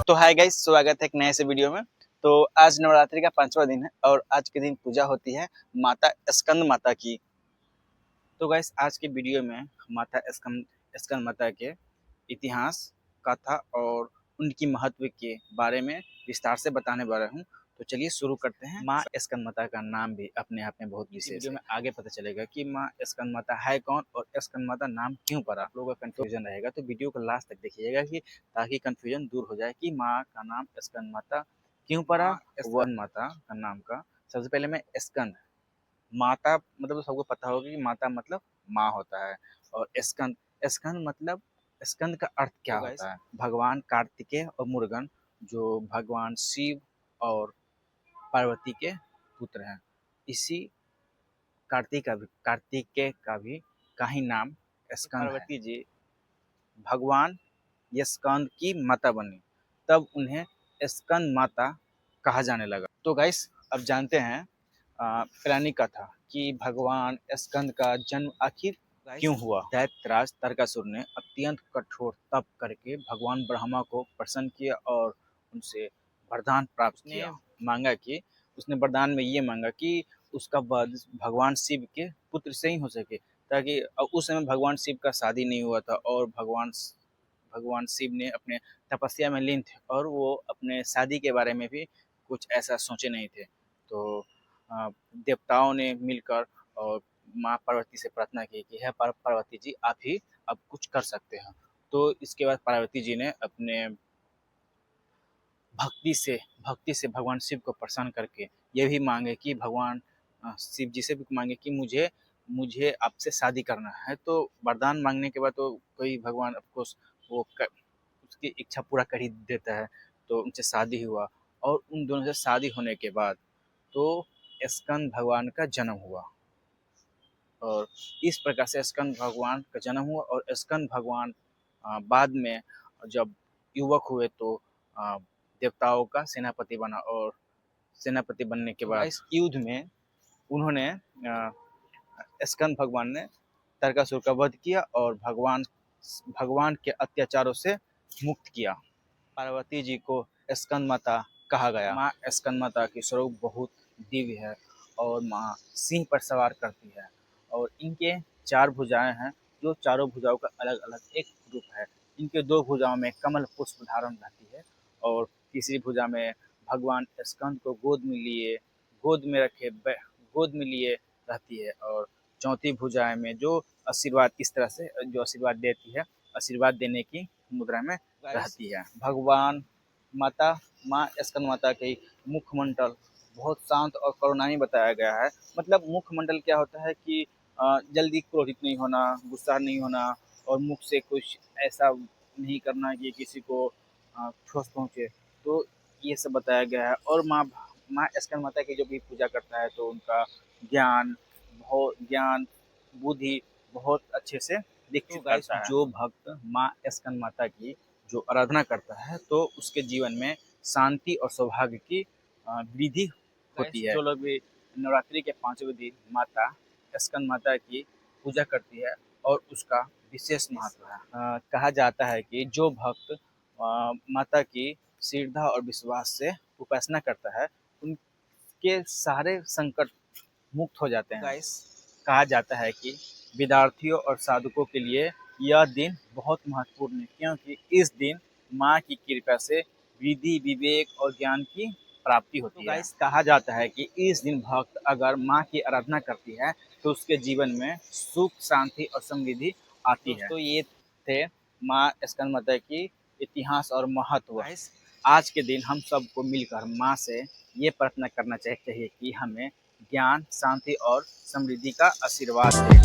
तो hi guys, स्वागत है एक नए से वीडियो में। तो आज नवरात्रि का 5वां दिन है और आज के दिन पूजा होती है माता स्कंद माता की। तो गाइस आज के वीडियो में माता स्कंद माता के इतिहास, कथा और उनकी महत्व के बारे में विस्तार से बताने वाला हूँ। तो चलिए शुरू करते हैं। माँ स्कंद माता का नाम भी अपने आप में बहुत विशेष है। वीडियो में आगे पता चलेगा कि माँ स्कंद माता है कौन और स्कंद माता नाम क्यों पड़ा। आप लोगों का कंफ्यूजन रहेगा, तो वीडियो को लास्ट तक देखिएगा कि ताकि कंफ्यूजन दूर हो जाए कि माँ का नाम स्कंद माता क्यों पड़ा। स्कंद माता का नाम का सबसे पहले मैं स्कंद माता मतलब सबको पता होगा कि माता मतलब माँ होता है, और स्कंद स्कंद मतलब स्कंद का अर्थ क्या होता है। भगवान कार्तिकेय और मुरुगन जो भगवान शिव और पार्वती के पुत्र हैं, इसी कार्तिकेय का ही नाम स्कंद है। पार्वती जी भगवान स्कंद की माता बनी, तब उन्हें स्कंद माता कहा जाने लगा। तो गाइस अब जानते हैं पुरानी कथा कि भगवान स्कंद का जन्म आखिर क्यों हुआ। दैत्यराज तारकासुर ने अत्यंत कठोर तप करके भगवान ब्रह्मा को प्रसन्न किया और उनसे वरदान प्राप्त किया। मांगा कि उसने वरदान में ये मांगा कि उसका वध भगवान शिव के पुत्र से ही हो सके, ताकि उस समय भगवान शिव का शादी नहीं हुआ था और भगवान शिव ने अपने तपस्या में लीन थे और वो अपने शादी के बारे में भी कुछ ऐसा सोचे नहीं थे। तो देवताओं ने मिलकर और माँ पार्वती से प्रार्थना की कि हे पार्वती जी, आप ही अब कुछ कर सकते हैं। तो इसके बाद पार्वती जी ने अपने भक्ति से भगवान शिव को प्रसन्न करके ये भी मांगे कि भगवान शिव जी से भी मांगे कि मुझे आपसे शादी करना है। तो वरदान मांगने के बाद तो कोई भगवान ऑफकोर्स उसकी इच्छा पूरा कर ही देता है। तो उनसे शादी हुआ और उन दोनों से शादी होने के बाद तो स्कंद भगवान का जन्म हुआ, और इस प्रकार से स्कंद भगवान का जन्म हुआ। और स्कंद भगवान बाद में जब युवक हुए तो देवताओं का सेनापति बना, और सेनापति बनने के बाद इस युद्ध में उन्होंने स्कंद भगवान ने तारकासुर का वध किया और भगवान के अत्याचारों से मुक्त किया। पार्वती जी को स्कंद माता कहा गया। माँ स्कंद माता की स्वरूप बहुत दिव्य है और माँ सिंह पर सवार करती है, और इनके 4 भुजाएं हैं, जो चारों भुजाओं का अलग अलग एक रूप है। इनके 2 भुजाओं में कमल पुष्प धारण रहती है, और तीसरी भुजा में भगवान स्कंद को गोद में लिए रहती है, और चौथी भुजाएं में जो आशीर्वाद इस तरह से जो आशीर्वाद देती है, आशीर्वाद देने की मुद्रा में रहती है। भगवान माँ स्कंद माता के मुखमंडल बहुत शांत और करुणामयी बताया गया है। मतलब मुखमंडल क्या होता है कि जल्दी क्रोधित नहीं होना, गुस्सा नहीं होना, और मुख से कुछ ऐसा नहीं करना कि किसी को ठोस पहुँचे। तो ये सब बताया गया है। और माँ स्कंद माता की जो भी पूजा करता है तो उनका ज्ञान बुद्धि बहुत अच्छे से विकसित करता है। जो भक्त माँ स्कंद माता की जो आराधना करता है तो उसके जीवन में शांति और सौभाग्य की वृद्धि होती है। जो लोग भी नवरात्रि के 5वें दिन माता स्कंद माता की पूजा करती है और उसका विशेष महत्व है। कहा जाता है कि जो भक्त माता की श्रद्धा और विश्वास से उपासना करता है उनके सारे संकट मुक्त हो जाते हैं। कहा जाता है कि विद्यार्थियों और साधकों के लिए यह दिन बहुत महत्वपूर्ण है, क्योंकि इस दिन माँ की कृपा से विधि, विवेक और ज्ञान की प्राप्ति होती है। कहा जाता है कि इस दिन भक्त अगर माँ की आराधना करती है तो उसके जीवन में सुख, शांति और समृद्धि आती है। तो ये थे माँ स्कंद माता की इतिहास और महत्व। आज के दिन हम सबको मिलकर माँ से ये प्रार्थना करना चाहिए कि हमें ज्ञान, शांति और समृद्धि का आशीर्वाद दे।